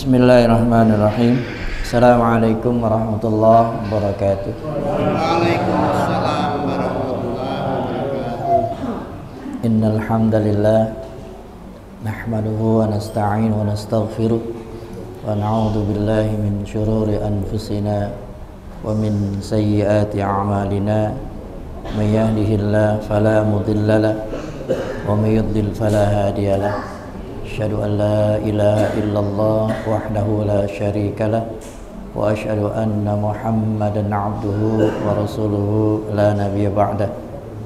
Bismillahirrahmanirrahim. Assalamualaikum warahmatullahi wabarakatuh. Waalaikumsalam warahmatullahi wabarakatuh. Innal hamdalillah nahmaduhu wa nasta'inuhu wa nastaghfiruh wa na'udzu billahi min shururi anfusina wa min sayyiati a'malina. May yahdihillahu fala mudilla lahu wa may yudlil fala hadiya lahu. Asyhadu an la ilaha illallah wahdahu la syarika lah wa asyhadu anna Muhammadan abduhu wa rasuluhu la nabiyya ba'dah.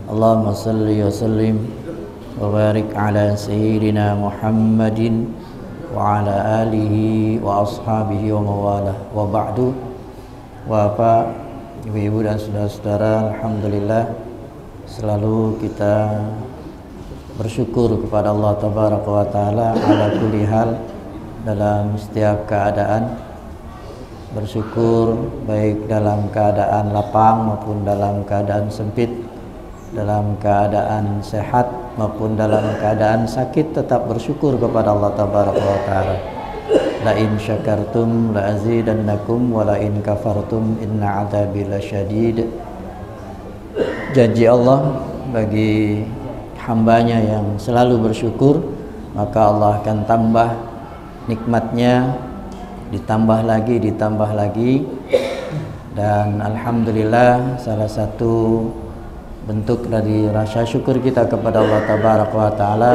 Allahumma salli wa sallim wa barik ala sayyidina Muhammadin wa ala alihi wa ashabihi wa mawalah. Wa ba'du. Bapak, ibu-ibu dan saudara-saudara, alhamdulillah selalu kita bersyukur kepada Allah Tabaraka wa Ta'ala ala kulli hal, dalam setiap keadaan. Bersyukur baik dalam keadaan lapang maupun dalam keadaan sempit, dalam keadaan sehat maupun dalam keadaan sakit, tetap bersyukur kepada Allah Tabaraka wa Ta'ala. La in syakartum la azidannakum wa la in kafartum inna adzabi lasyadid. Janji Allah bagi hambanya yang selalu bersyukur, maka Allah akan tambah nikmatnya, ditambah lagi. Dan alhamdulillah, salah satu bentuk dari rasa syukur kita kepada Allah Tabaraka wa Ta'ala,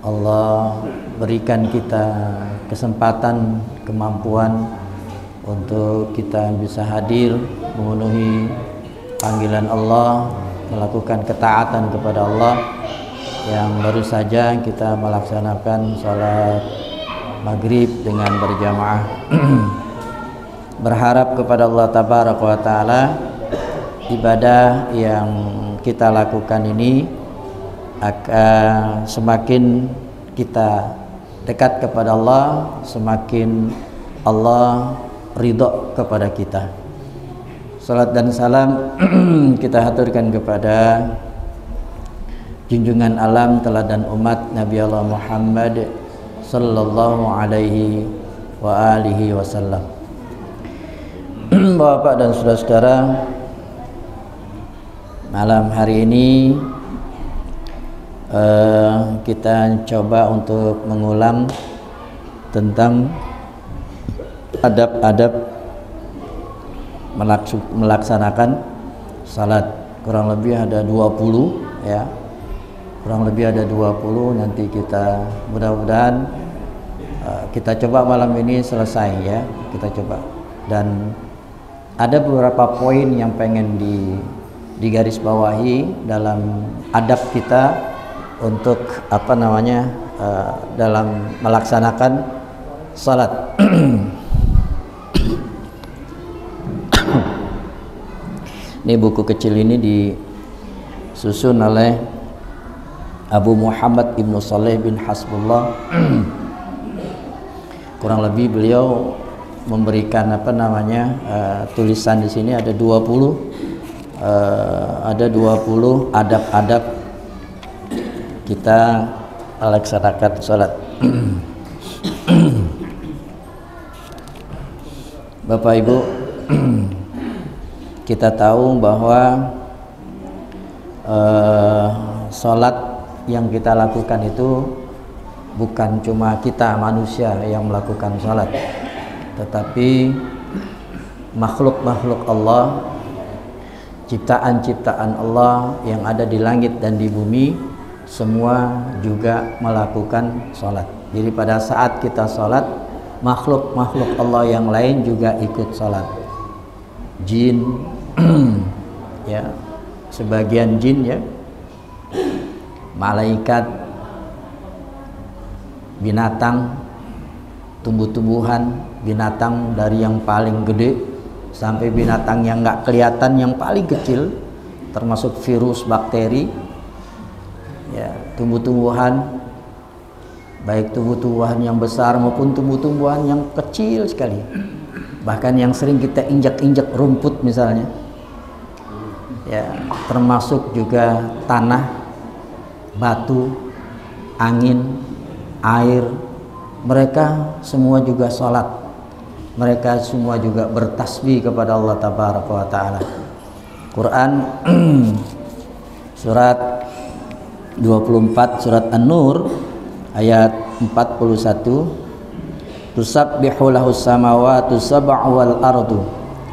Allah berikan kita kesempatan, kemampuan untuk kita bisa hadir memenuhi panggilan Allah, melakukan ketaatan kepada Allah. Yang baru saja kita melaksanakan salat maghrib dengan berjamaah. Berharap kepada Allah Tabaraka wa Ta'ala, ibadah yang kita lakukan ini akan semakin kita dekat kepada Allah, semakin Allah ridho kepada kita. Salat dan salam kita haturkan kepada junjungan alam teladan umat Nabi Allah Muhammad sallallahu alaihi wa alihi wasallam. Bapak dan saudara-saudara, malam hari ini kita coba untuk mengulang tentang adab-adab melaksanakan salat. Kurang lebih ada 20 ya. Kurang lebih ada 20. Nanti kita mudah-mudahan kita coba malam ini selesai ya. Kita coba. Dan ada beberapa poin yang pengen digarisbawahi dalam adab kita untuk dalam melaksanakan salat. Ini buku kecil ini disusun oleh Abu Muhammad Ibnu Saleh bin Hasbullah. Kurang lebih beliau memberikan tulisan di sini ada 20 adab-adab kita melaksanakan salat. Bapak Ibu, kita tahu bahwa salat yang kita lakukan itu bukan cuma kita manusia yang melakukan salat, tetapi makhluk-makhluk Allah, ciptaan-ciptaan Allah yang ada di langit dan di bumi, semua juga melakukan salat. Jadi pada saat kita salat, makhluk-makhluk Allah yang lain juga ikut salat. Jin ya, sebagian jin ya, malaikat, binatang, tumbuh-tumbuhan, binatang dari yang paling gede sampai binatang yang nggak kelihatan yang paling kecil, termasuk virus, bakteri ya, tumbuh-tumbuhan, baik tumbuh-tumbuhan yang besar maupun tumbuh-tumbuhan yang kecil sekali. Bahkan yang sering kita injak-injak rumput misalnya ya, termasuk juga tanah, batu, angin, air, mereka semua juga sholat, mereka semua juga bertasbih kepada Allah Tabaraka wa Ta'ala. Quran surat 24 surat An-Nur ayat 41, tusabbihu lahus samawati sab'u wal ardu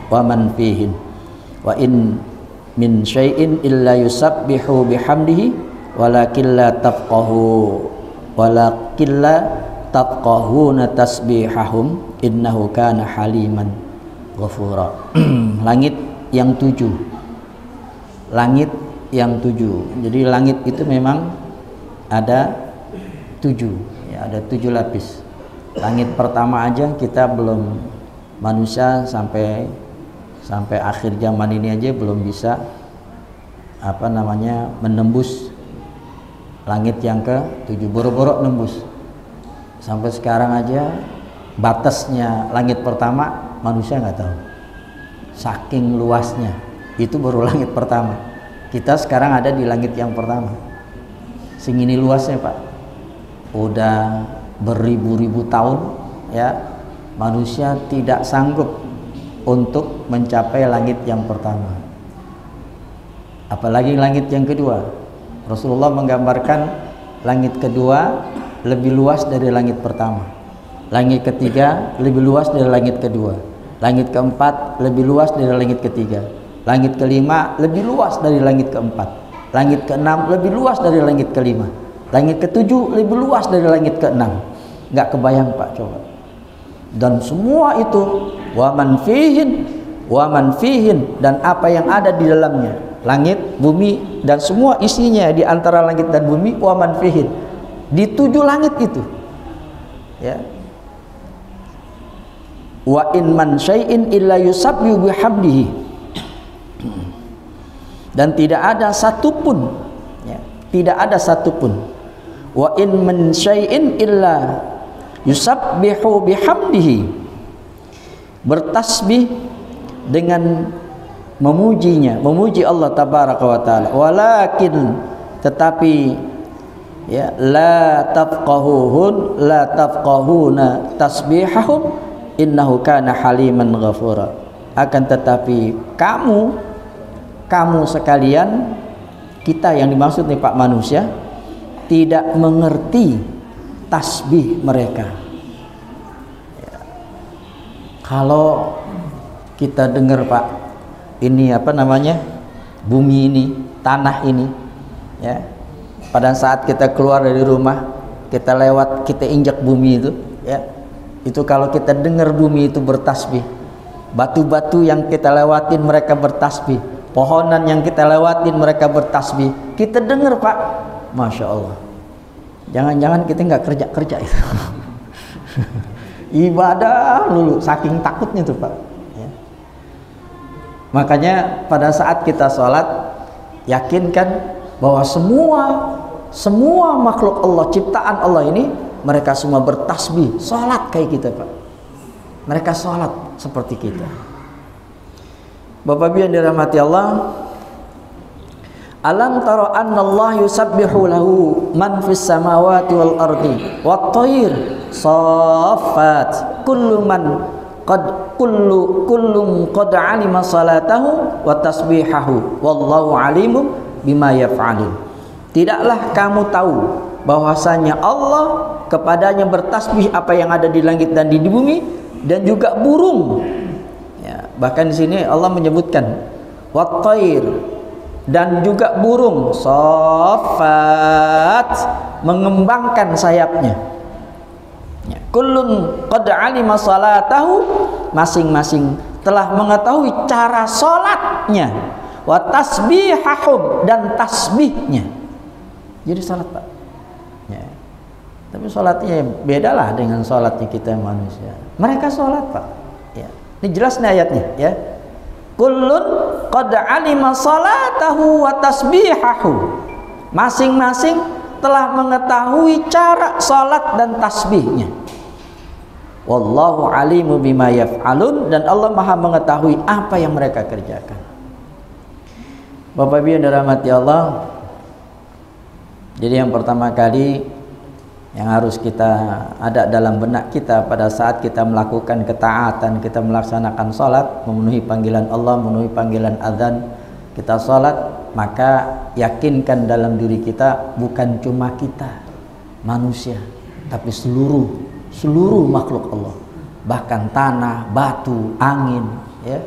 wa man fihin wa in min syai'in illa yusabbihu bihamdihi walakin la tafqahuna tasbihahum innahu kana haliman ghafura. Langit yang 7, langit yang 7. Jadi langit itu memang ada 7 ya, ada 7 lapis. Langit pertama aja kita belum, manusia sampai akhir zaman ini aja belum bisa menembus langit yang ke-7, boro-boro nembus. Sampai sekarang aja batasnya langit pertama manusia nggak tahu, saking luasnya. Itu baru langit pertama. Kita sekarang ada di langit yang pertama. Segini luasnya Pak, udah beribu-ribu tahun ya, manusia tidak sanggup untuk mencapai langit yang pertama, apalagi langit yang kedua. Rasulullah menggambarkan langit kedua lebih luas dari langit pertama, langit ketiga lebih luas dari langit kedua, langit keempat lebih luas dari langit ketiga, langit kelima lebih luas dari langit keempat, langit keenam lebih luas dari langit kelima, langit ketujuh lebih luas dari langit keenam. Nggak kebayang Pak, coba. Dan semua itu wa man fihin, dan apa yang ada di dalamnya, langit, bumi, dan semua isinya di antara langit dan bumi, wa man fihin, di 7 langit itu ya. Wa in man syai'in illa yusabbihu bihamdihi, dan tidak ada satupun ya, tidak ada satupun, wa in man syai'in illa yusabbihu bihamdihi, bertasbih dengan memujinya, memuji Allah Tabaraka wa Ta'ala. Walakin, tetapi ya, la tafqahuna tasbihahum innahu kana haliman ghafura. Akan tetapi kamu sekalian, kita yang dimaksud nih Pak, manusia, tidak mengerti tasbih mereka ya. Kalau kita dengar Pak, ini bumi ini, tanah ini ya, pada saat kita keluar dari rumah, kita lewat, kita injak bumi itu ya, itu kalau kita dengar bumi itu bertasbih, batu-batu yang kita lewatin mereka bertasbih, pohonan yang kita lewatin mereka bertasbih, kita dengar Pak, Masya Allah. Jangan-jangan kita nggak kerja itu. Ibadah dulu, saking takutnya tuh Pak ya. Makanya pada saat kita sholat, yakinkan bahwa semua makhluk Allah, ciptaan Allah ini, mereka semua bertasbih, sholat kayak kita Pak. Mereka sholat seperti kita. Bapak Ibu yang dirahmati Allah, alam tara anna Allah yusabbihu lahu man fis samawati wal ardi wat thair saffat kullum qad alima salatahu wa tasbihahu wallahu alimum bima yaf'alun. Tidaklah kamu tahu bahwasanya Allah kepadanya bertasbih apa yang ada di langit dan di bumi, dan juga burung ya, bahkan di sini Allah menyebutkan wat thair, dan juga burung, saffat, mengembangkan sayapnya ya. Kullun qad alima salatahu, masing-masing telah mengetahui cara salatnya, wa tasbihahum, dan tasbihnya. Jadi salat Pak ya. Tapi salatnya bedalah dengan salatnya kita manusia. Mereka salat Pak ya. Ini jelas nih ayatnya ya. Kullun qad alima salatahu wa tasbihahu, masing-masing telah mengetahui cara salat dan tasbihnya. Wallahu alimu bima yaf'alun, dan Allah Maha mengetahui apa yang mereka kerjakan. Bapak Ibu yang dirahmati Allah, jadi yang pertama kali yang harus kita ada dalam benak kita pada saat kita melakukan ketaatan, kita melaksanakan sholat, memenuhi panggilan Allah, memenuhi panggilan azan, kita sholat, maka yakinkan dalam diri kita bukan cuma kita manusia, tapi seluruh makhluk Allah, bahkan tanah, batu, angin, ya,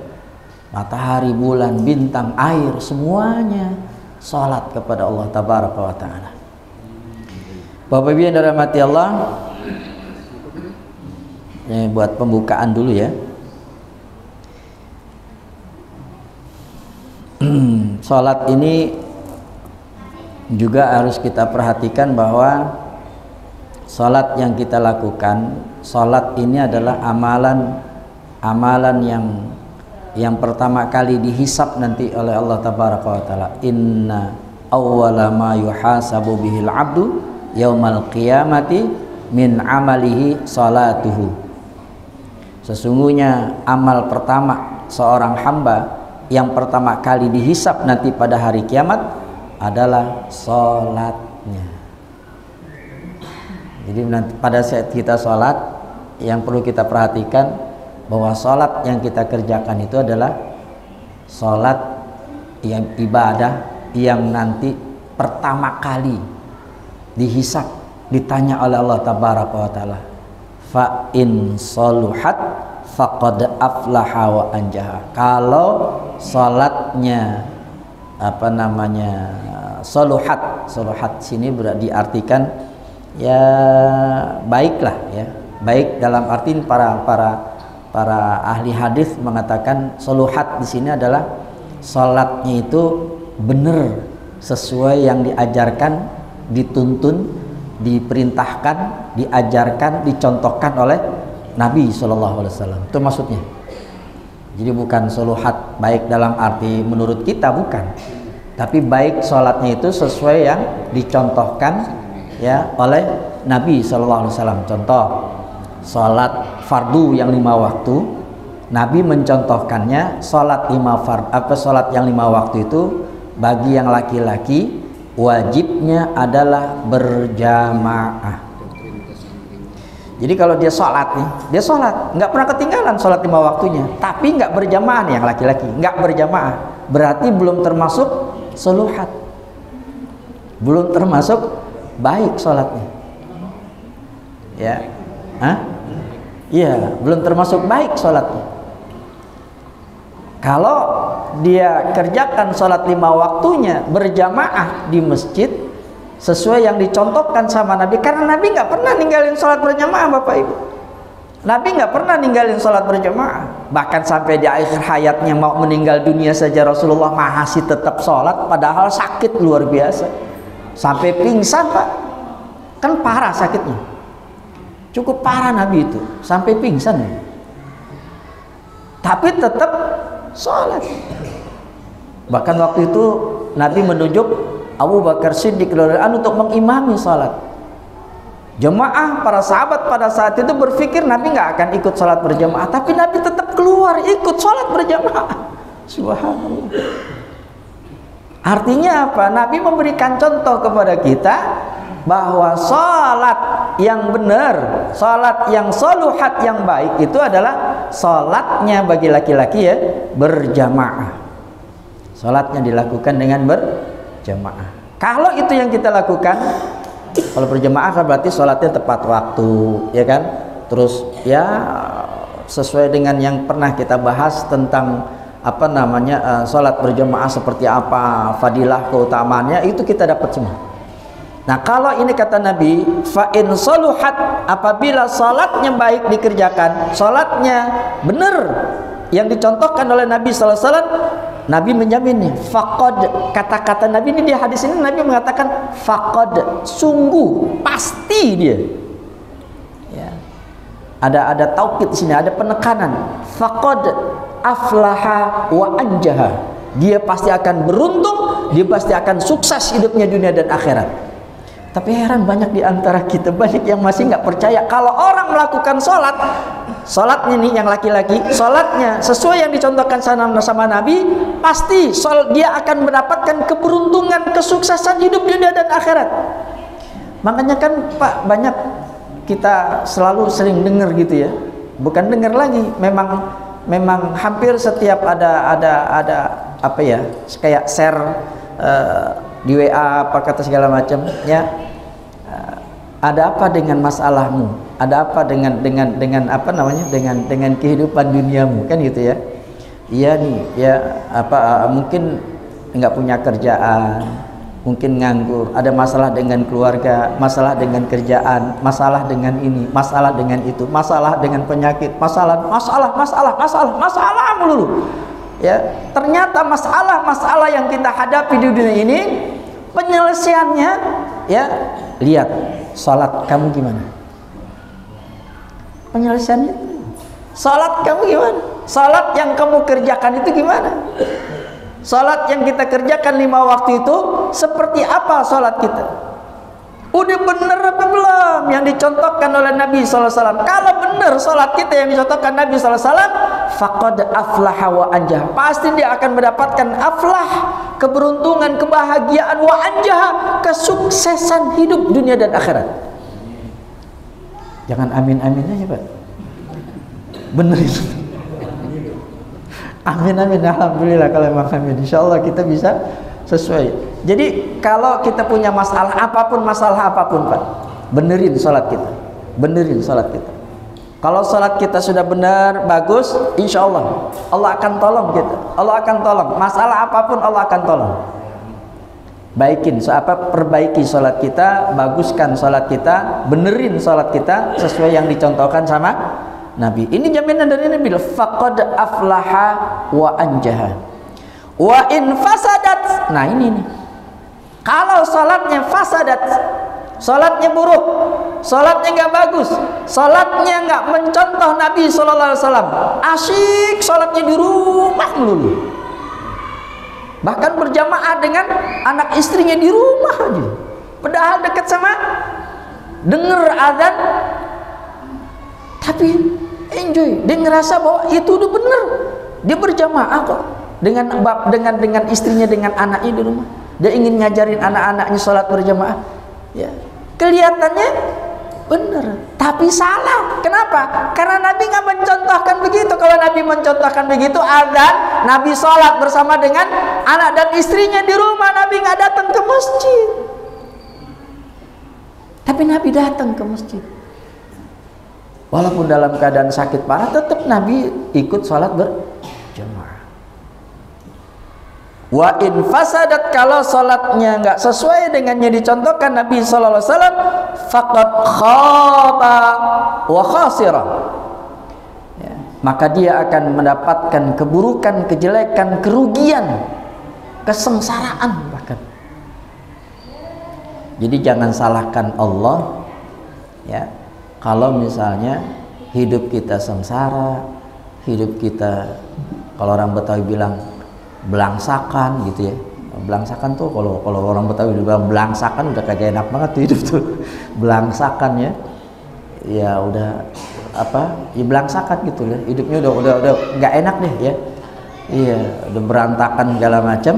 matahari, bulan, bintang, air, semuanya sholat kepada Allah Tabaraka wa Ta'ala. Bapak Ibu yang dirahmati Allah, ini buat pembukaan dulu ya. Salat ini juga harus kita perhatikan bahwa salat yang kita lakukan, salat ini adalah amalan yang pertama kali dihisab nanti oleh Allah Tabaraka wa Ta'ala. Inna awwala ma yuhasabu bihil abdu yaumal qiyamati min amalihi salatuhu. Sesungguhnya amal pertama seorang hamba yang pertama kali dihisab nanti pada hari kiamat adalah salatnya. Jadi nanti pada saat kita salat, yang perlu kita perhatikan bahwa salat yang kita kerjakan itu adalah salat yang ibadah yang nanti pertama kali dihisab, ditanya oleh Allah Tabaraka wa Ta'ala. Fa in saluhat faqad aflaha wa anjaha. Kalau salatnya saluhat sini diartikan ya baiklah ya. Baik dalam arti para ahli hadis mengatakan saluhat di sini adalah salatnya itu benar sesuai yang diajarkan, dituntun, diperintahkan, diajarkan, dicontohkan oleh Nabi SAW. Itu maksudnya. Jadi bukan saluhat baik dalam arti menurut kita, bukan. Tapi baik sholatnya itu sesuai yang dicontohkan ya oleh Nabi SAW. Contoh, sholat fardu yang 5 waktu, Nabi mencontohkannya sholat yang 5 waktu itu bagi yang laki-laki wajibnya adalah berjamaah. Jadi kalau dia sholat nih, dia sholat nggak pernah ketinggalan sholat 5 waktunya, tapi nggak berjamaah nih yang laki-laki, nggak berjamaah, berarti belum termasuk saluhat, belum termasuk baik sholatnya, ya, iya, belum termasuk baik sholatnya. Kalau dia kerjakan sholat 5 waktunya berjamaah di masjid sesuai yang dicontohkan sama Nabi, karena Nabi nggak pernah ninggalin sholat berjamaah, Bapak Ibu. Nabi nggak pernah ninggalin sholat berjamaah, bahkan sampai di akhir hayatnya mau meninggal dunia saja Rasulullah masih tetap sholat, padahal sakit luar biasa, sampai pingsan Pak, kan parah sakitnya, cukup parah Nabi itu, sampai pingsan, tapi tetap sholat. Bahkan waktu itu Nabi menunjuk Abu Bakar Siddiq untuk mengimami sholat jemaah. Para sahabat pada saat itu berpikir Nabi nggak akan ikut sholat berjamaah, tapi Nabi tetap keluar ikut sholat berjamaah. Subhanallah. Artinya apa? Nabi memberikan contoh kepada kita bahwa sholat yang benar, sholat yang saluhat, yang baik itu adalah sholatnya bagi laki-laki ya berjamaah. Sholatnya dilakukan dengan berjamaah. Kalau itu yang kita lakukan, kalau berjamaah kan berarti sholatnya tepat waktu, ya kan? Terus ya sesuai dengan yang pernah kita bahas tentang sholat berjamaah seperti apa, fadilah, keutamaannya, itu kita dapat semua. Nah, kalau ini kata Nabi, fa in saluhat, apabila salatnya baik dikerjakan, salatnya benar yang dicontohkan oleh Nabi sallallahu alaihi wasallam, Nabi menjamin nih, faqad, kata-kata Nabi ini di hadis ini Nabi mengatakan faqad, sungguh, pasti dia. Ya. Ada taukid di sini, ada penekanan. Faqad aflaha wa anjaha. Dia pasti akan beruntung, dia pasti akan sukses hidupnya dunia dan akhirat. Tapi heran banyak di antara kita, banyak yang masih nggak percaya kalau orang melakukan sholatnya nih yang laki-laki, sholatnya sesuai yang dicontohkan sama Nabi, pasti dia akan mendapatkan keberuntungan, kesuksesan hidup dunia dan akhirat. Makanya kan Pak, banyak kita selalu sering dengar gitu ya. Bukan dengar lagi, memang hampir setiap ada apa ya, kayak share di WA apa kata segala macam ya. Ada apa dengan masalahmu? Ada apa dengan apa namanya? Dengan kehidupan duniamu, kan gitu ya. Iya nih, ya apa mungkin enggak punya kerjaan, mungkin nganggur, ada masalah dengan keluarga, masalah dengan kerjaan, masalah dengan ini, masalah dengan itu, masalah dengan penyakit, masalah melulu. Ya, ternyata masalah yang kita hadapi di dunia ini penyelesaiannya ya, lihat salat kamu gimana? Penyelesaiannya salat kamu gimana? Salat yang kamu kerjakan itu gimana? Salat yang kita kerjakan 5 waktu itu seperti apa salat kita? Udah bener apa belum yang dicontohkan oleh Nabi SAW? Kalau bener salat kita yang dicontohkan Nabi SAW, faqad aflaha wa anjah, pasti dia akan mendapatkan aflah, keberuntungan, kebahagiaan, wa anjah, kesuksesan hidup dunia dan akhirat. Jangan amin-amin aja Pak, bener itu. Amin amin, alhamdulillah kalau memang amin, insya Allah kita bisa sesuai. Jadi kalau kita punya masalah apapun Pak, benerin sholat kita, benerin sholat kita. Kalau sholat kita sudah benar, bagus, insya Allah Allah akan tolong kita, Allah akan tolong. Masalah apapun Allah akan tolong. Baikin, perbaiki sholat kita, baguskan sholat kita, benerin sholat kita sesuai yang dicontohkan sama Nabi. Ini jaminan dari Nabi, faqad aflaha wa anjaha. Wa in fasadat, nah ini nih, kalau salatnya fasadat, salatnya buruk, salatnya nggak bagus, salatnya nggak mencontoh Nabi SAW, asyik salatnya di rumah melulu, bahkan berjamaah dengan anak istrinya di rumah aja, padahal dekat sama denger azan, tapi enjoy, dia ngerasa bahwa itu udah bener, dia berjamaah kok dengan istrinya, dengan anaknya di rumah, dia ingin ngajarin anak-anaknya sholat berjamaah ya, kelihatannya bener tapi salah. Kenapa? Karena Nabi nggak mencontohkan begitu. Kalau Nabi mencontohkan begitu, azan, Nabi sholat bersama dengan anak dan istrinya di rumah, Nabi nggak datang ke masjid, tapi Nabi datang ke masjid. Walaupun dalam keadaan sakit parah, tetap Nabi ikut sholat berjamaah. Wa in fasadat, kalau sholatnya nggak sesuai dengan yang dicontohkan Nabi SAW, faqad khaba wa khasira, ya, maka dia akan mendapatkan keburukan, kejelekan, kerugian, kesengsaraan bahkan. Jadi jangan salahkan Allah ya, kalau misalnya hidup kita sengsara, hidup kita, kalau orang Betawi bilang belangsakan gitu ya. Belangsakan tuh kalau orang Betawi bilang belangsakan, udah kagak enak banget tuh hidup tuh. Belangsakan ya. Ya udah apa? Ya belangsakan gitu ya. Hidupnya udah nggak enak deh ya. Iya, udah berantakan segala macam.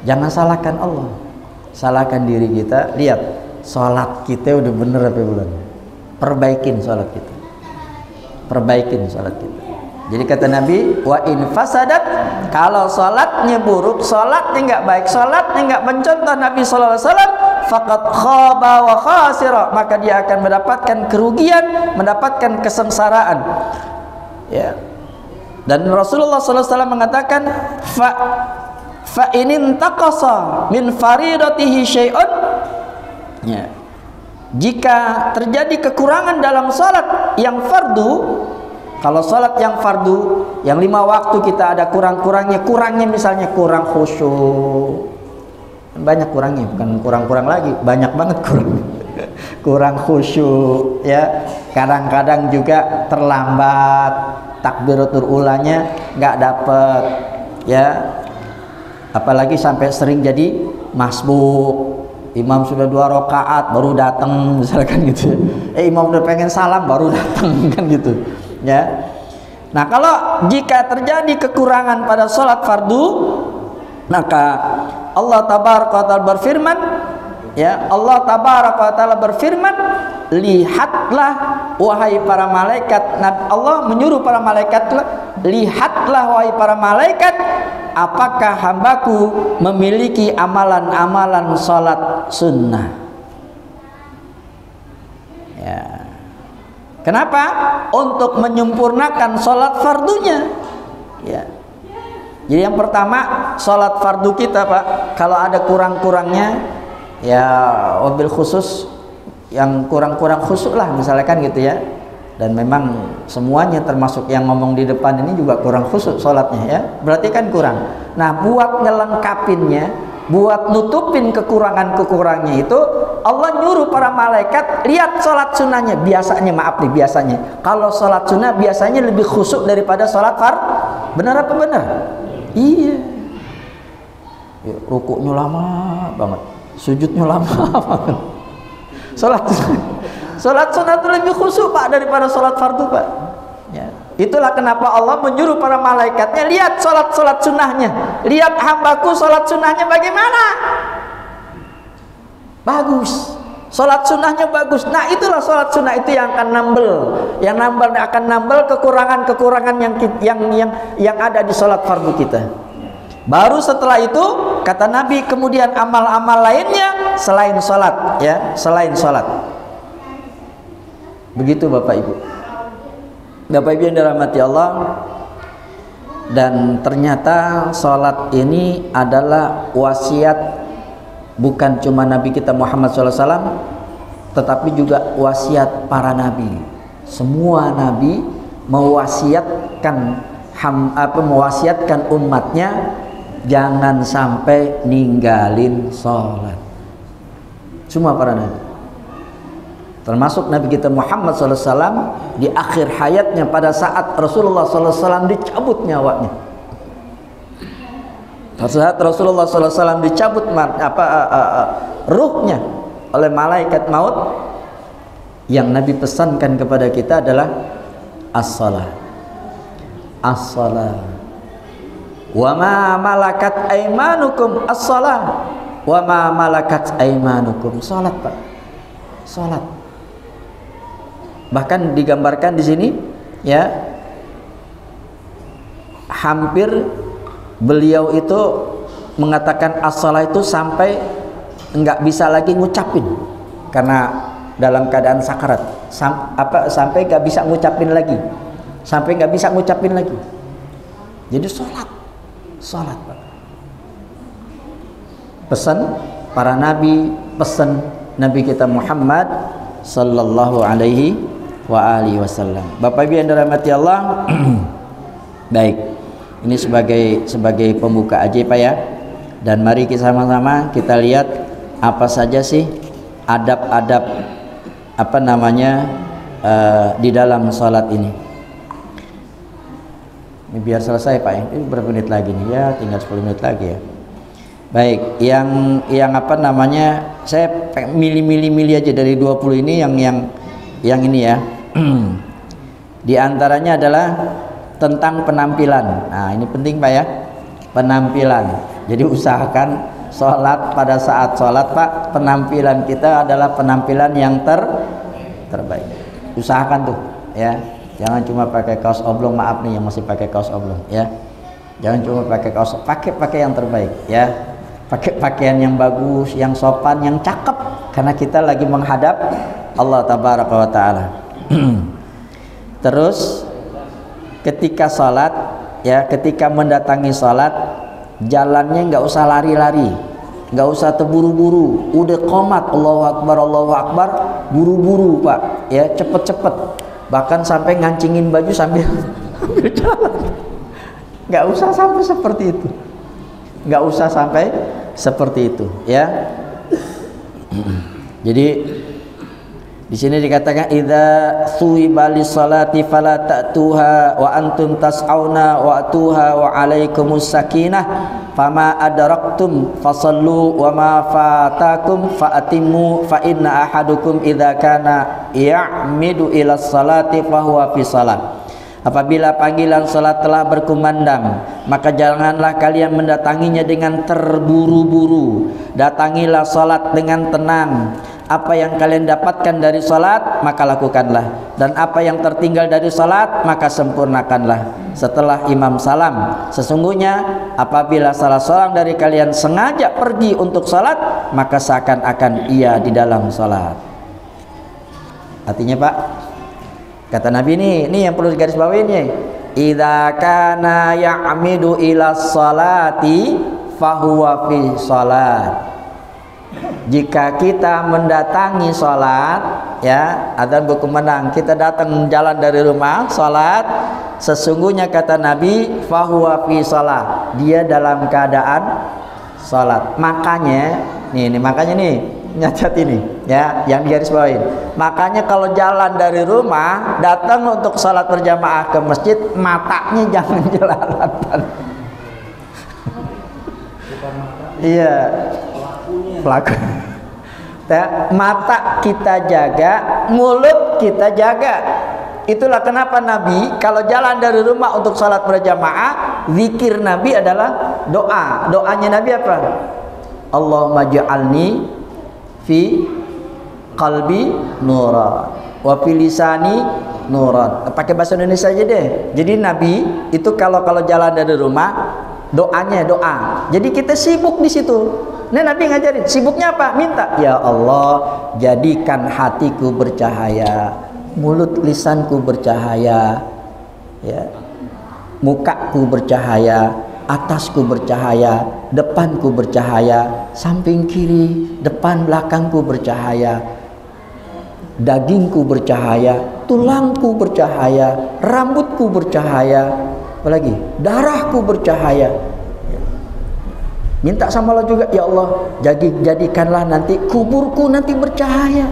Jangan salahkan Allah. Salahkan diri kita. Lihat, sholat kita udah bener apa belum? Perbaikin sholat kita, perbaikin sholat kita. Jadi kata Nabi, wa in fasadat, kalau sholatnya buruk, sholatnya nggak baik, sholatnya nggak mencontoh Nabi SAW, faqad khaba wa khasira, maka dia akan mendapatkan kerugian, mendapatkan kesengsaraan ya. Dan Rasulullah SAW mengatakan, fa inin taqasa min faridatihi syai'un ya, jika terjadi kekurangan dalam sholat yang fardu, kalau sholat yang fardu, yang 5 waktu kita ada kurangnya misalnya kurang khusyuk, banyak kurangnya, bukan kurang lagi, banyak banget kurang khusyuk ya, kadang-kadang juga terlambat, takbiratul ulanya nggak dapet ya, apalagi sampai sering jadi masbuk. Imam sudah 2 rakaat baru datang misalkan gitu. Imam udah pengen salam baru datang kan gitu. Ya. Nah, kalau jika terjadi kekurangan pada sholat fardu, maka Allah tabaraka wa taala berfirman, ya, Allah tabaraka wa taala berfirman, lihatlah wahai para malaikat. Allah menyuruh para malaikat, lihatlah wahai para malaikat, apakah hambaku memiliki amalan-amalan salat sunnah. Ya. Kenapa? Untuk menyempurnakan salat fardunya. Ya. Jadi yang pertama, salat fardu kita, Pak, kalau ada kurang-kurangnya, ya wabil khusus yang kurang-kurang khusyuk lah misalkan gitu ya. Dan memang semuanya termasuk yang ngomong di depan ini juga kurang khusyuk sholatnya ya, berarti kan kurang. Nah, buat ngelengkapinnya, buat nutupin kekurangan-kekurangannya itu, Allah nyuruh para malaikat, lihat sholat sunnahnya. Biasanya, maaf nih, biasanya kalau sholat sunnah biasanya lebih khusyuk daripada sholat fard. Benar apa benar? Iya. Ya, rukuknya lama banget, sujudnya lama banget. Sholat sunnah itu lebih khusyuk, Pak, daripada sholat fardu, Pak. Ya. Itulah kenapa Allah menyuruh para malaikatnya, lihat sholat sunnahnya, lihat hambaku sholat sunnahnya bagaimana. Bagus, sholat sunnahnya bagus. Nah, itulah sholat sunnah itu yang akan nambel kekurangan-kekurangan yang ada di sholat fardu kita. Baru setelah itu kata Nabi, kemudian amal-amal lainnya selain sholat, ya, selain sholat. Begitu Bapak Ibu. Bapak Ibu yang dirahmati Allah. Dan ternyata sholat ini adalah wasiat bukan cuma Nabi kita Muhammad SAW, tetapi juga wasiat para nabi. Semua nabi mewasiatkan umatnya jangan sampai ninggalin sholat. Semua para nabi, termasuk Nabi kita Muhammad SAW di akhir hayatnya, pada saat Rasulullah SAW dicabut nyawanya. Pada saat Rasulullah SAW dicabut ruhnya oleh malaikat maut, yang Nabi pesankan kepada kita adalah as-salah, as-salah. Wa ma malakat aimanukum as-salah, wa ma malakat aimanukum. Salat, Pak. Salat. Bahkan digambarkan di sini, ya, hampir beliau itu mengatakan as-salah itu sampai enggak bisa lagi ngucapin karena dalam keadaan sakarat, sampai enggak bisa ngucapin lagi, sampai enggak bisa ngucapin lagi. Jadi salat, Pak. Pesan para nabi, pesan Nabi kita Muhammad sallallahu alaihi wa alihi wasallam. Bapak Ibu yang dirahmati Allah, baik, ini sebagai pembuka aja, Pak, ya. Dan mari kita sama-sama kita lihat apa saja sih adab-adab di dalam salat ini. Ini biar selesai, Pak, ya. Ini berapa menit lagi nih? Ya, tinggal 10 menit lagi ya. Baik, yang saya milih aja dari 20 ini yang ini ya. Di antaranya adalah tentang penampilan. Nah, ini penting, Pak, ya. Penampilan. Jadi usahakan sholat, pada saat sholat, Pak, penampilan kita adalah penampilan yang terbaik. Usahakan tuh, ya. Jangan cuma pakai kaos oblong, maaf nih yang masih pakai kaos oblong, ya. Jangan cuma pakai kaos, pakai yang terbaik, ya. Pakai pakaian yang bagus, yang sopan, yang cakep, karena kita lagi menghadap Allah tabaraka wa taala. Terus ketika sholat, ya, ketika mendatangi sholat, jalannya nggak usah lari-lari, nggak usah terburu-buru. Udah qomat Allahu Akbar, buru-buru, Pak, ya, cepet-cepet. Bahkan sampai ngancingin baju sambil berjalan. Nggak usah sampai seperti itu. Nggak usah sampai seperti itu, ya. Jadi di sini dikatakan idza thuiba lis-salati fala ta'tuha wa antum tas'auna wa atuha wa alaikumus sakinah fama adraktum fasallu wa ma fatakum fa'atimmu fa inna ahadukum idza kana ya'midu ila salati fa huwa fi salat. Apabila panggilan salat telah berkumandang, maka janganlah kalian mendatanginya dengan terburu-buru. Datangilah salat dengan tenang. Apa yang kalian dapatkan dari salat maka lakukanlah, dan apa yang tertinggal dari salat maka sempurnakanlah setelah imam salam. Sesungguhnya apabila salah seorang dari kalian sengaja pergi untuk salat, maka seakan-akan ia di dalam salat. Artinya Pak, kata Nabi ini yang perlu digaris bawahi ini. Idza kana ya'midu ila salati fahuwa fi salat. Jika kita mendatangi salat, ya, adzan berkumandang, kita datang jalan dari rumah salat, sesungguhnya kata Nabi fahuwa fi salat, dia dalam keadaan salat. Makanya makanya nyacat ini ya, yang digaris bawahi. Makanya kalau jalan dari rumah datang untuk salat berjamaah ke masjid, matanya jangan jelalatan. Iya, pelaku. Mata kita jaga, mulut kita jaga. Itulah kenapa Nabi kalau jalan dari rumah untuk salat berjamaah, zikir Nabi adalah doa. Doanya Nabi apa? Allahumma ja'alni fi qalbi nuran wa fi lisani nuran. Pakai bahasa Indonesia aja deh. Jadi Nabi itu kalau jalan dari rumah, doanya doa. Jadi kita sibuk di situ. Nah, Nabi ngajarin, sibuknya apa? Minta, ya Allah, jadikan hatiku bercahaya, mulut lisanku bercahaya, ya, mukaku bercahaya, atasku bercahaya, depanku bercahaya, samping kiri, depan belakangku bercahaya, dagingku bercahaya, tulangku bercahaya, rambutku bercahaya, apalagi darahku bercahaya. Minta sama Allah juga, ya Allah, jadikanlah nanti kuburku nanti bercahaya.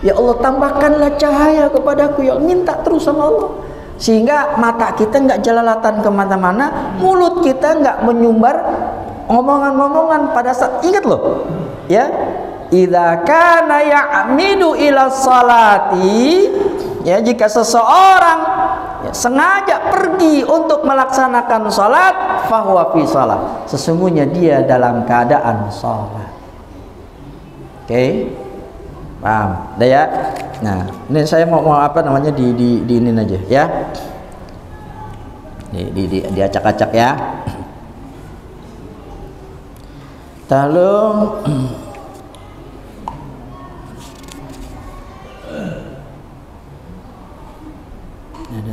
Ya Allah, tambahkanlah cahaya kepadaku. Ya Allah, minta terus sama Allah, sehingga mata kita nggak jelalatan kemana-mana, mulut kita nggak menyumbar omongan-omongan pada saat. Ingat loh, ya, idza kana ya'midu ila salati, ya, jika seseorang sengaja pergi untuk melaksanakan salat, fahuwa fi salat, sesungguhnya dia dalam keadaan salat. Oke, paham? Udah ya? Nah, ini saya mau apa namanya di ini aja ya. Diacak-acak ya. Lalu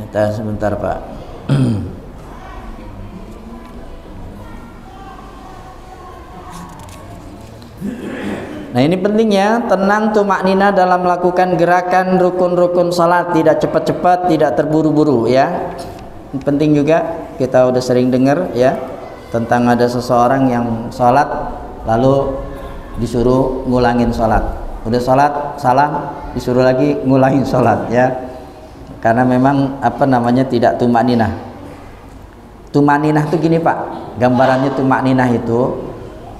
sebentar Pak. Nah, ini pentingnya tenang tumaknina dalam melakukan gerakan rukun-rukun salat, tidak cepat-cepat, tidak terburu-buru ya. Penting juga, kita udah sering dengar ya tentang ada seseorang yang salat lalu disuruh ngulangin salat. Udah salat salah, disuruh lagi ngulangin salat ya. Karena memang apa namanya tidak tumakninah. Tumakninah itu gini Pak, gambarannya tumakninah itu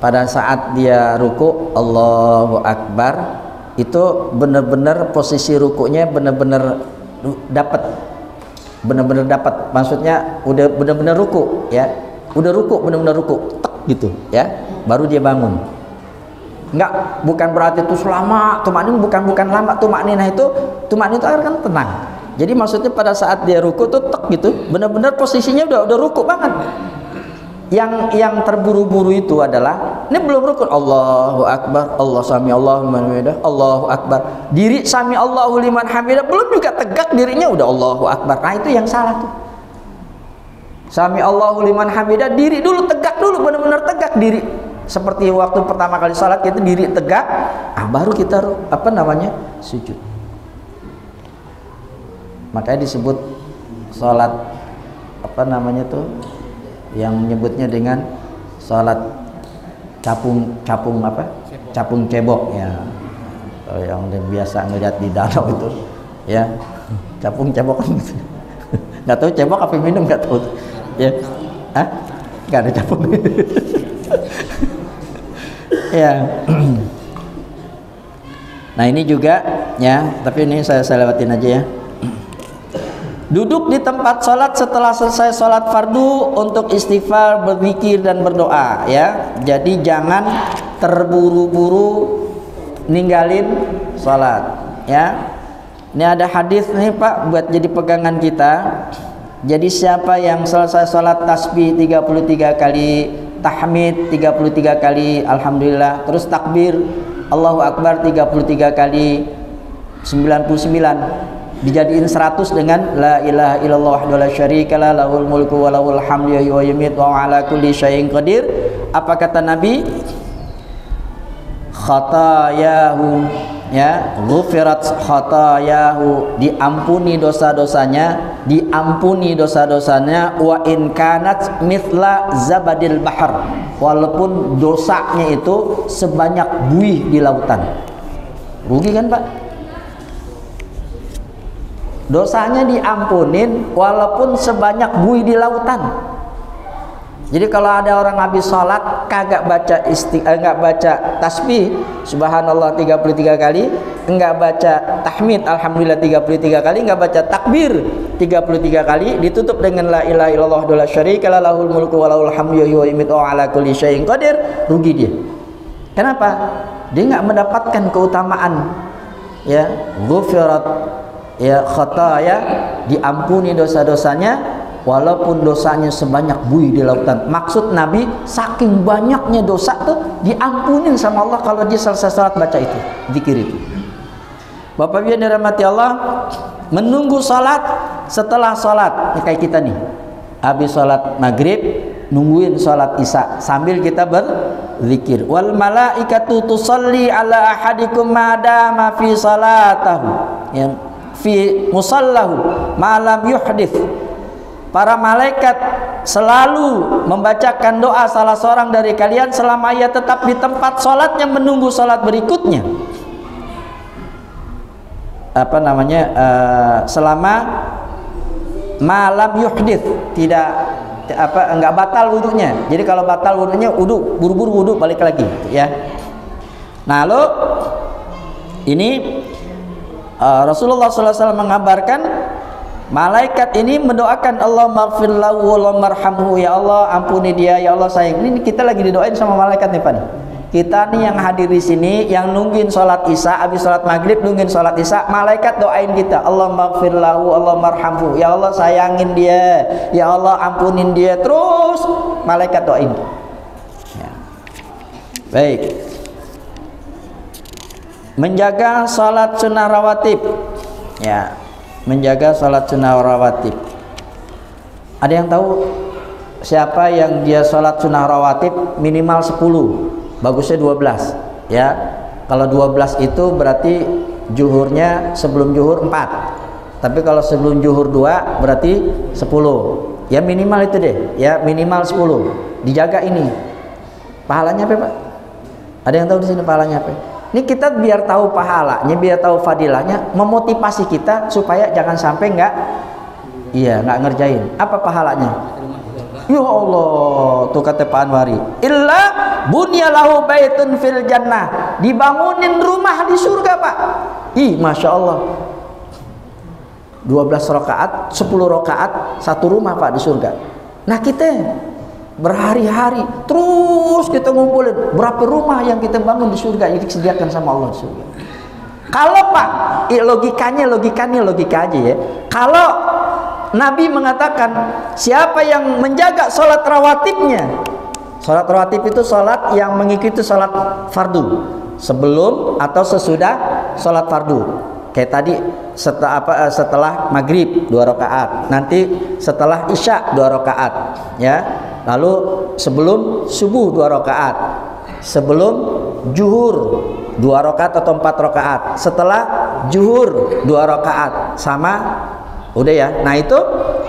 pada saat dia ruku, Allahu Akbar, itu benar-benar posisi rukunya benar-benar dapat, maksudnya udah benar-benar ruku ya, udah ruku benar-benar ruku, tek gitu ya, baru dia bangun. Enggak, bukan berarti itu selama tumakninah, bukan lama tumakninah itu kan tenang. Jadi maksudnya pada saat dia ruku tuh tek gitu, benar-benar posisinya udah ruku banget. Yang terburu-buru itu adalah ini belum ruku, Allahu Akbar, Allah sami Allahu liman hamidah, Allahu Akbar. Diri sami Allahu liman hamidah belum juga tegak, dirinya udah Allahu Akbar. Nah, itu yang salah tuh. Sami Allahu liman hamidah, diri dulu tegak dulu, benar-benar tegak diri. Seperti waktu pertama kali salat kita diri tegak, baru kita apa namanya? Sujud. Makanya disebut salat apa namanya tuh, yang menyebutnya dengan salat capung apa? Capung cebok ya. Kalau yang biasa ngeliat di danau itu ya, capung cebok kan gitu. Nggak tahu cebok apa minum, nggak tahu ya. Nggak ada capung. Ya. Nah, ini juga ya, tapi ini saya lewatin aja ya. Duduk di tempat sholat setelah selesai sholat fardu untuk istighfar, berzikir dan berdoa ya. Jadi jangan terburu-buru ninggalin sholat ya. Ini ada hadis nih Pak buat jadi pegangan kita. Jadi siapa yang selesai sholat tasbih 33 kali, tahmid 33 kali, alhamdulillah, terus takbir Allahu Akbar 33 kali, 99 dijadiin 100 dengan la ilaha illallah wahdahu la syarikalah lahul mulku wa lahul hamdu wa yumiitu wa ala kulli syai'in qadir. Apa kata Nabi? Khatayahu ya, ghufirat khatayahu, diampuni dosa-dosanya, wa in kanat mithla zabadil bahar, walaupun dosanya itu sebanyak buih di lautan. Rugi kan Pak? Dosanya diampunin walaupun sebanyak buih di lautan. Jadi kalau ada orang habis sholat kagak baca enggak baca tasbih subhanallah 33 kali, enggak baca tahmid alhamdulillah 33 kali, enggak baca takbir 33 kali, ditutup dengan la ilaha illallah wahdahu la syarikalah lahul mulku wa lahul hamdu wa yumiitu wa ala kulli syai'in qadir, rugi dia. Kenapa? Dia enggak mendapatkan keutamaan ya, ghufirat ya khataya, diampuni dosa-dosanya walaupun dosanya sebanyak buih di lautan. Maksud Nabi saking banyaknya dosa tuh diampunin sama Allah kalau dia selesai salat baca itu, zikir itu. Bapak Ibu yang dirahmati Allah, menunggu salat, setelah salat ini kayak kita nih habis salat maghrib nungguin salat isya sambil kita berzikir. Wal malaikatu tusalli ala ahadikum madama fi salatahu ya, fi musallahu malam yuhdith. Para malaikat selalu membacakan doa salah seorang dari kalian selama ia tetap di tempat sholatnya menunggu sholat berikutnya. Apa namanya? Selama malam yuhdith, tidak enggak batal wudunya. Jadi kalau batal wudunya, buru-buru wudu balik lagi ya. Nah, lalu ini Rasulullah SAW mengabarkan malaikat ini mendoakan Allah maghfir lahu wa marhamhu, ya Allah ampuni dia, ya Allah sayang. Ini kita lagi didoain sama malaikat nih Pak nih. Kita nih yang hadir di sini yang nungguin sholat isya, habis sholat maghrib nungguin sholat isya, malaikat doain kita Allah maghfir lahu, Allah marhamhu, ya Allah sayangin dia, ya Allah ampunin dia, terus malaikat doain ya. Baik, menjaga sholat sunnah rawatib ya, menjaga sholat sunnah rawatib. Ada yang tahu siapa yang dia sholat sunnah rawatib minimal 10, bagusnya 12 ya. Kalau 12 itu berarti juhurnya sebelum juhur 4, tapi kalau sebelum juhur 2 berarti 10 ya, minimal itu deh ya, minimal 10. Dijaga ini. Pahalanya apa Pak? Ada yang tahu di sini pahalanya apa? Ini kita biar tahu pahalanya, biar tahu fadilahnya, memotivasi kita supaya jangan sampai nggak ngerjain. Apa pahalanya? Ya Allah, tuh kata Pak Anwari, illa bunyalahu baitun fil jannah, dibangunin rumah di surga Pak. Masya Allah, 12 rakaat, 10 rakaat, satu rumah Pak di surga. Nah kita berhari-hari terus kita ngumpulin berapa rumah yang kita bangun di surga yang disediakan sama Allah di surga. Kalau Pak, logika aja ya. Kalau Nabi mengatakan siapa yang menjaga sholat rawatibnya, sholat rawatib itu sholat yang mengikuti sholat fardu sebelum atau sesudah sholat fardu. Kayak tadi setelah maghrib 2 rakaat, nanti setelah isya 2 rakaat ya. Lalu sebelum subuh 2 rakaat, sebelum juhur 2 rakaat atau 4 rakaat, setelah juhur 2 rakaat, sama udah ya. Nah itu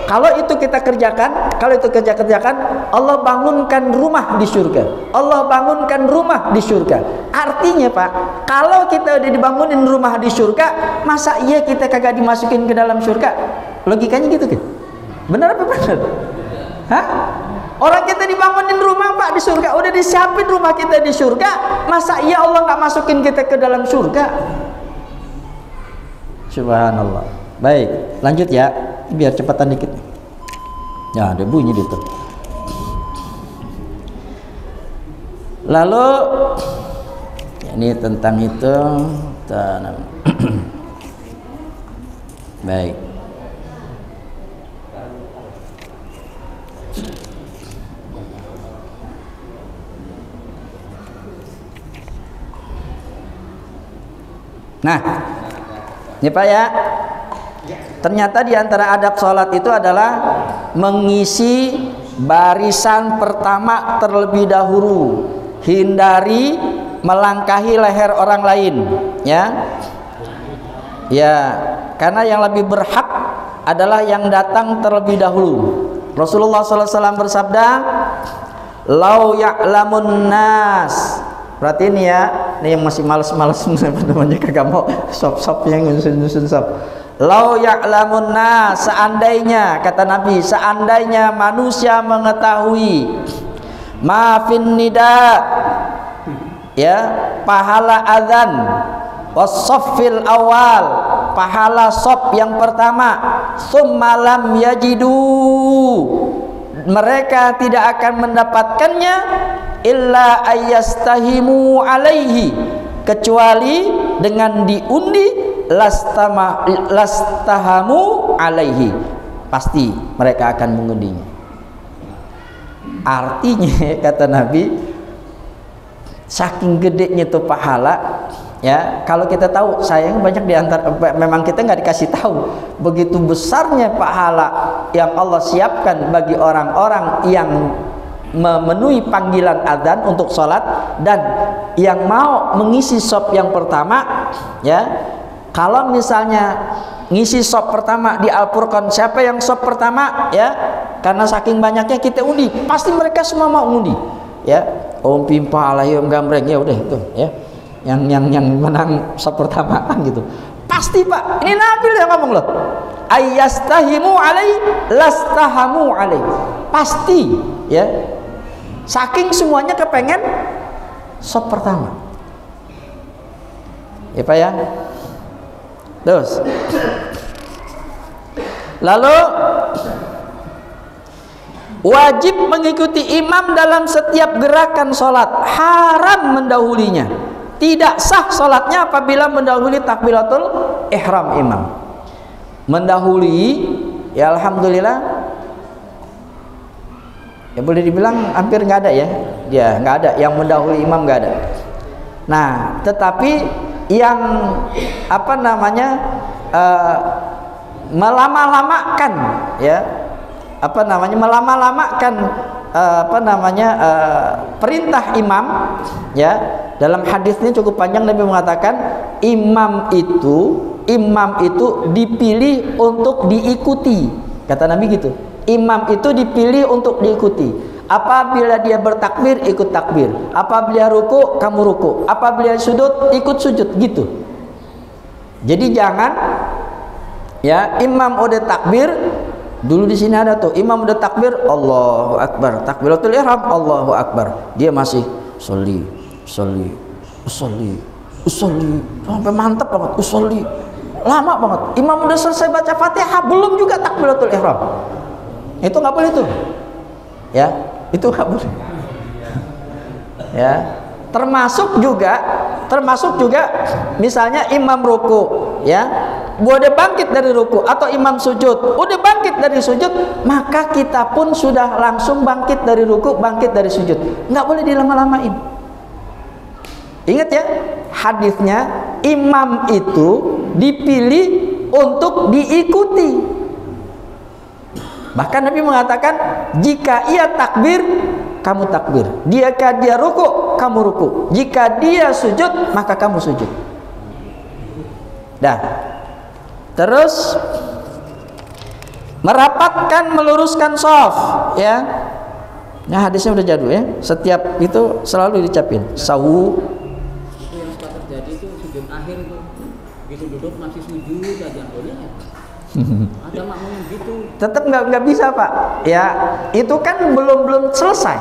kalau itu kita kerjakan, Allah bangunkan rumah di surga. Allah bangunkan rumah di surga. Artinya Pak, kalau kita udah dibangunin rumah di surga, masa iya kita kagak dimasukin ke dalam surga? Logikanya gitu kan? Benar apa benar? Hah? Orang kita dibangunin rumah Pak di surga, udah disiapin rumah kita di surga, masa iya Allah nggak masukin kita ke dalam surga? Subhanallah. Baik, lanjut ya. biar cepatan dikit. Ya, ada bunyi itu. Lalu ini tentang itu tanam. Baik. Nah, ini Pak ya. Ternyata di antara adab sholat itu adalah mengisi barisan pertama terlebih dahulu, hindari melangkahi leher orang lain, ya. Ya, karena yang lebih berhak adalah yang datang terlebih dahulu. Rasulullah SAW bersabda, "Lau ya'lamun nas." Berarti ini ya, ini yang masih males-males namanya kagak mau sop-sop yang nyusun sop. Lau ya'lamun nas, seandainya kata Nabi, seandainya manusia mengetahui mafin nida, ya, pahala adzan, wasoffil awal, pahala sop yang pertama, tsumma lam yajidu, mereka tidak akan mendapatkannya illa ayyastahimu alaihi, kecuali dengan diundi, lastahamu alaihi, pasti mereka akan mengundinya. Artinya kata Nabi, saking gedenya tuh pahala, ya. Kalau kita tahu, sayang banyak diantara, memang kita nggak dikasih tahu begitu besarnya pahala yang Allah siapkan bagi orang-orang yang memenuhi panggilan adzan untuk sholat dan yang mau mengisi sop yang pertama, ya. Kalau misalnya ngisi sop pertama di Al-Furqan, siapa yang sop pertama, ya, karena saking banyaknya kita undi, pasti mereka semua mau undi, ya. Om Pimpa Alayum Gambreng, ya udah itu, ya, yang menang sop pertama gitu, pasti Pak. Ini Nabi yang ngomong loh, ayyastahimu alai lastahamu alai, pasti, ya. Saking semuanya kepengen sop pertama, ya Pak ya. Terus lalu wajib mengikuti imam dalam setiap gerakan sholat, haram mendahulinya. Tidak sah sholatnya apabila mendahului takbiratul ihram imam. Mendahului, ya alhamdulillah, ya boleh dibilang hampir nggak ada, ya, dia nggak ada yang mendahului imam, nggak ada. Nah, tetapi yang apa namanya melama-lamakan, ya, apa namanya melama-lamakan perintah imam, ya. Dalam hadisnya cukup panjang, Nabi mengatakan imam itu dipilih untuk diikuti, kata Nabi gitu. Imam itu dipilih untuk diikuti. Apabila dia bertakbir, ikut takbir. Apabila ruku, kamu ruku. Apabila sujud, ikut sujud, gitu. Jadi jangan, ya, imam udah takbir, dulu di sini ada tuh, imam udah takbir, Allahu Akbar, takbiratul ihram, Allahu Akbar, dia masih usolli, sampai mantap banget, usolli, lama banget. Imam udah selesai baca Fatihah, belum juga takbiratul ihram. Itu nggak boleh tuh, ya. Itu nggak boleh, ya. Termasuk juga misalnya imam ruku, ya, udah bangkit dari ruku, atau imam sujud udah bangkit dari sujud, maka kita pun sudah langsung bangkit dari ruku, bangkit dari sujud, nggak boleh dilama-lamain. Ingat ya, hadisnya imam itu dipilih untuk diikuti. Bahkan Nabi mengatakan, jika ia takbir, kamu takbir. Jika dia ruku, kamu ruku. Jika dia sujud, maka kamu sujud. Dah. Terus merapatkan, meluruskan shaf, ya. Nah, hadisnya udah jadul, ya. Setiap itu selalu dicapin. Sawu. Itu yang suka terjadi itu sujud akhir tuh. Begitu duduk masih sujud aja, boleh ya? Ada makmum gitu. Tetap nggak bisa Pak, ya. Itu kan belum selesai,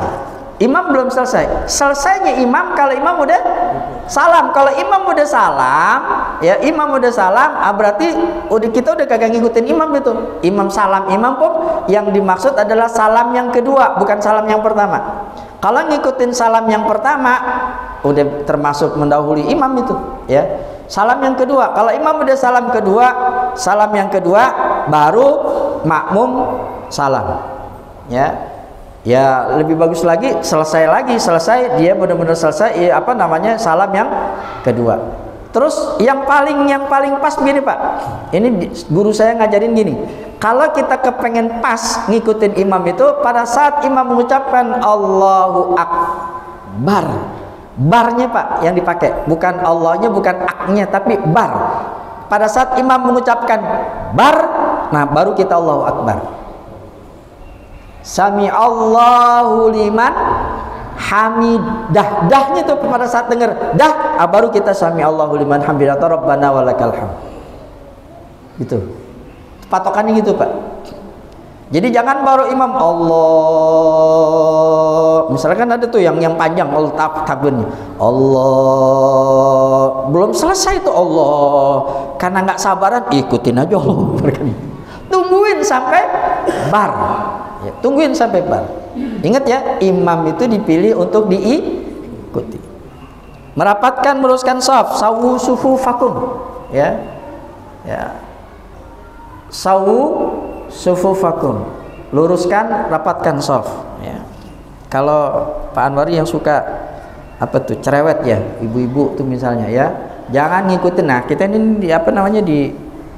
Imam belum selesai. Selesainya imam kalau imam udah salam. Kalau imam udah salam, ya imam udah salam, berarti kita udah kagak ngikutin imam itu. Imam salam, imam pun yang dimaksud adalah salam yang kedua, bukan salam yang pertama. Kalau ngikutin salam yang pertama, udah termasuk mendahului imam itu, ya. Salam yang kedua, kalau imam udah salam yang kedua baru makmum salam, ya. Ya lebih bagus lagi selesai dia benar-benar selesai salam yang kedua. Terus yang paling pas begini Pak, ini guru saya ngajarin gini, kalau kita kepengen pas ngikutin imam itu pada saat imam mengucapkan Allahu Akbar, barnya Pak yang dipakai, bukan Allahnya, bukan aknya, tapi bar. Pada saat imam mengucapkan bar, nah baru kita Allahu Akbar. Sami Allahu liman hamidah. Dahnya tuh pada saat dengar dah, baru kita sami Allahu liman hamidah rabbana walakal hamd. Gitu. Patokannya gitu, Pak. Jadi jangan baru imam Allah. Misalkan ada tuh yang panjang Allah takbirnya. Allah. Belum selesai tuh Allah. Karena nggak sabaran, ikutin aja Allah. Tungguin sampai bar. Ya, tungguin sampai bar. Ingat ya, imam itu dipilih untuk diikuti. Merapatkan, meluruskan shaf, sawu sufufakum, ya. Ya. Sawu sufufakum. Luruskan, rapatkan shaf, ya. Kalau Pak Anwari yang suka cerewet ya, ibu-ibu tuh misalnya ya, jangan ngikutin. Nah, kita ini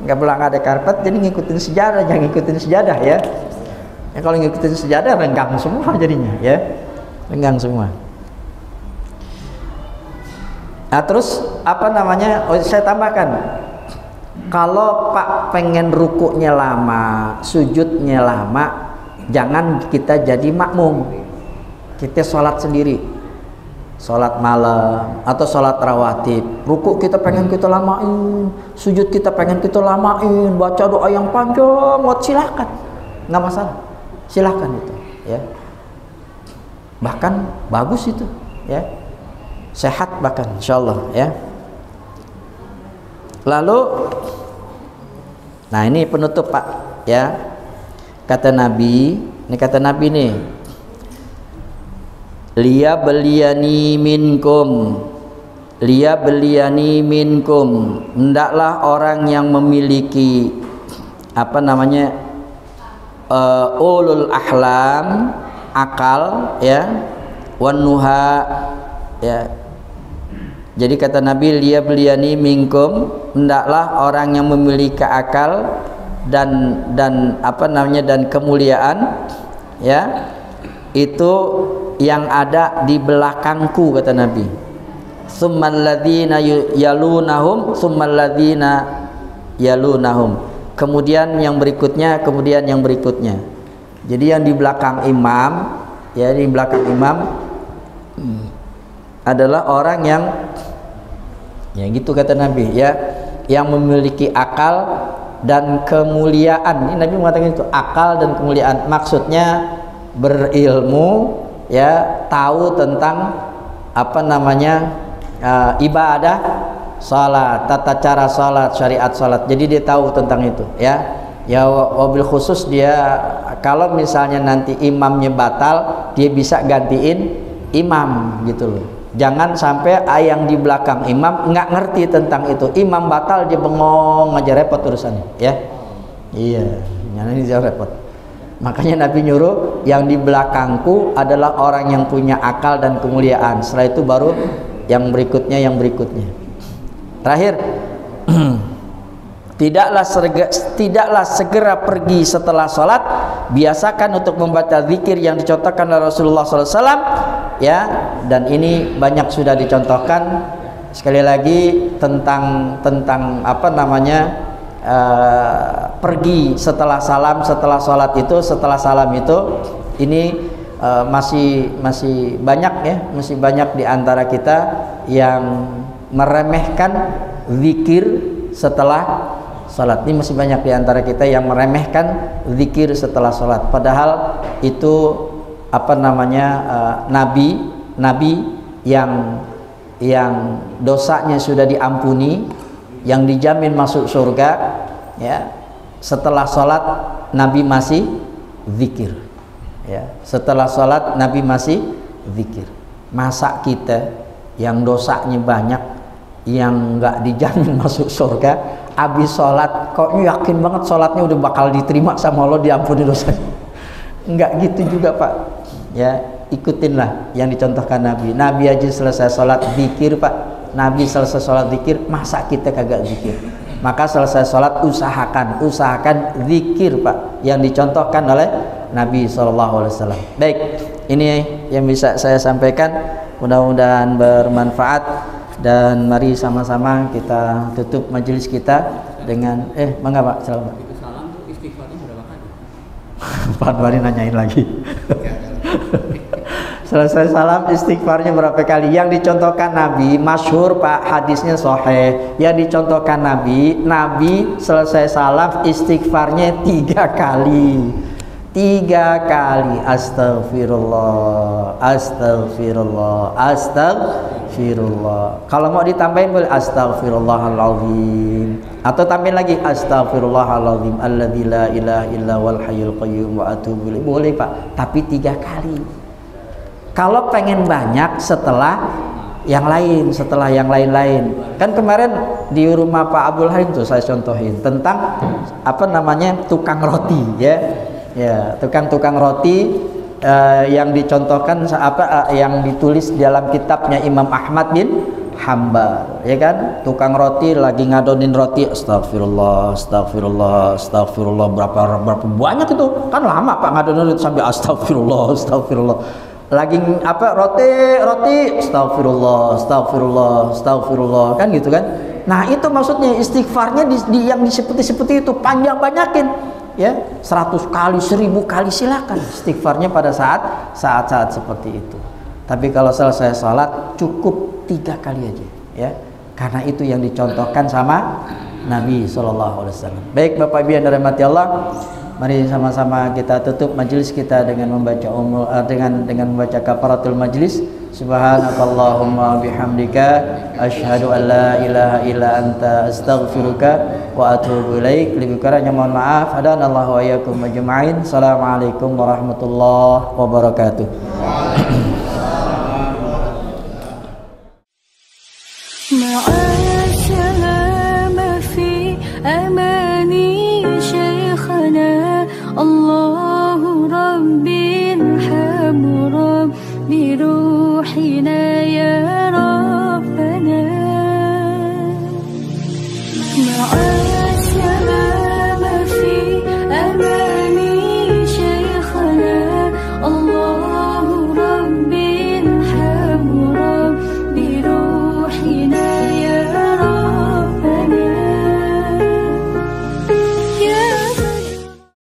nggak ada karpet, jadi ngikutin sejadah, jangan ngikutin sejadah ya. Ya kalau ngikutin sejadah renggang semua jadinya ya, renggang semua. Nah terus saya tambahkan, kalau Pak pengen rukuknya lama, sujudnya lama, jangan kita jadi makmum, kita sholat sendiri, sholat malam atau sholat rawatib. Rukuk kita pengen kita lamain, sujud kita pengen kita lamain, baca doa yang panjang, silakan, nggak masalah. Silahkan itu ya, bahkan bagus itu ya, sehat bahkan insyaallah ya. Lalu nah ini penutup Pak ya, kata Nabi nih, liyabeliyani minkum, hendaklah orang yang memiliki ulul ahlam, akal ya, wanuha ya. Jadi kata Nabi, liyabeliyani minkum, hendaklah orang yang memiliki akal dan kemuliaan ya, itu yang ada di belakangku, kata Nabi. Tsummal ladzina yalunahum, kemudian yang berikutnya. Jadi yang di belakang imam ya, di belakang imam adalah orang yang ya gitu kata Nabi ya, yang memiliki akal dan kemuliaan. Ini Nabi mengatakan itu, akal dan kemuliaan, maksudnya berilmu ya, tahu tentang ibadah salat, tata cara salat, syariat salat. Jadi dia tahu tentang itu ya. Ya wabil khusus dia kalau misalnya nanti imamnya batal, dia bisa gantiin imam gitu loh. Jangan sampai yang di belakang imam nggak ngerti tentang itu. Imam batal dia bengong aja, repot urusannya ya. Iya, ini jauh repot. Makanya Nabi nyuruh yang di belakangku adalah orang yang punya akal dan kemuliaan. Setelah itu baru yang berikutnya. Terakhir, tidaklah segera pergi setelah sholat. Biasakan untuk membaca zikir yang dicontohkan oleh Rasulullah SAW ya, dan ini banyak sudah dicontohkan. Sekali lagi tentang pergi setelah salam, setelah sholat itu, setelah salam itu, ini masih banyak ya, masih banyak di antara kita yang meremehkan zikir setelah salat. Ini masih banyak di antara kita yang meremehkan zikir setelah salat, padahal itu nabi yang dosanya sudah diampuni, yang dijamin masuk surga, ya. Setelah sholat Nabi masih zikir, ya. Setelah sholat Nabi masih zikir. Masa kita yang dosanya banyak, yang nggak dijamin masuk surga, habis sholat kok yakin banget sholatnya udah bakal diterima sama Allah, diampuni dosanya? Enggak gitu juga, Pak. Ya, ikutinlah yang dicontohkan Nabi. Nabi aja selesai sholat zikir, Pak. Nabi selesai sholat zikir, masa kita kagak zikir? Maka selesai sholat usahakan zikir, Pak, yang dicontohkan oleh Nabi SAW. Baik, ini yang bisa saya sampaikan, mudah-mudahan bermanfaat, dan mari sama-sama kita tutup majelis kita dengan mangga Pak, silakan Pak. Itu salam tuh istighfarnya berapa kali? Pak Wali nanyain lagi. Selesai salam istighfarnya berapa kali? Yang dicontohkan Nabi, masyhur Pak, hadisnya sahih. Yang dicontohkan Nabi selesai salam istighfarnya 3 kali. 3 kali. Astagfirullah, astagfirullah, astagfirullah. Kalau mau ditambahin boleh astagfirullahaladzim, atau tambahin lagi astagfirullahaladzim alladzi la ilaha illa wal hayyul qayyum wa atubu ilaih. Boleh Pak, tapi 3 kali. Kalau pengen banyak setelah yang lain, kan kemarin di rumah Pak Abdul Halim tuh saya contohin tentang tukang roti, ya tukang roti, yang dicontohkan yang ditulis dalam kitabnya Imam Ahmad bin Hambal, ya kan, tukang roti lagi ngadonin roti, astagfirullah, astagfirullah, astagfirullah, berapa banyak itu kan, lama Pak ngadonin roti sampai astagfirullah, astagfirullah. Lagi roti, astagfirullah, astagfirullah, astagfirullah, kan gitu kan. Nah itu maksudnya istighfarnya yang seperti itu, banyakin, ya, 100 kali, 1000 kali, silakan istighfarnya pada saat seperti itu. Tapi kalau selesai sholat cukup 3 kali aja, ya, karena itu yang dicontohkan sama Nabi SAW. Baik Bapak Ibu yang dirahmati Allah, mari sama-sama kita tutup majelis kita dengan membaca dengan membaca kafaratul majlis. Subhanakallahumma bihamdika asyhadu an la ilaha illa anta astaghfiruka wa atubu ilaik. Lebih kurangnya mohon maaf. Hadanallahu wa iyyakum ajma'in. Assalamualaikum warahmatullahi wabarakatuh.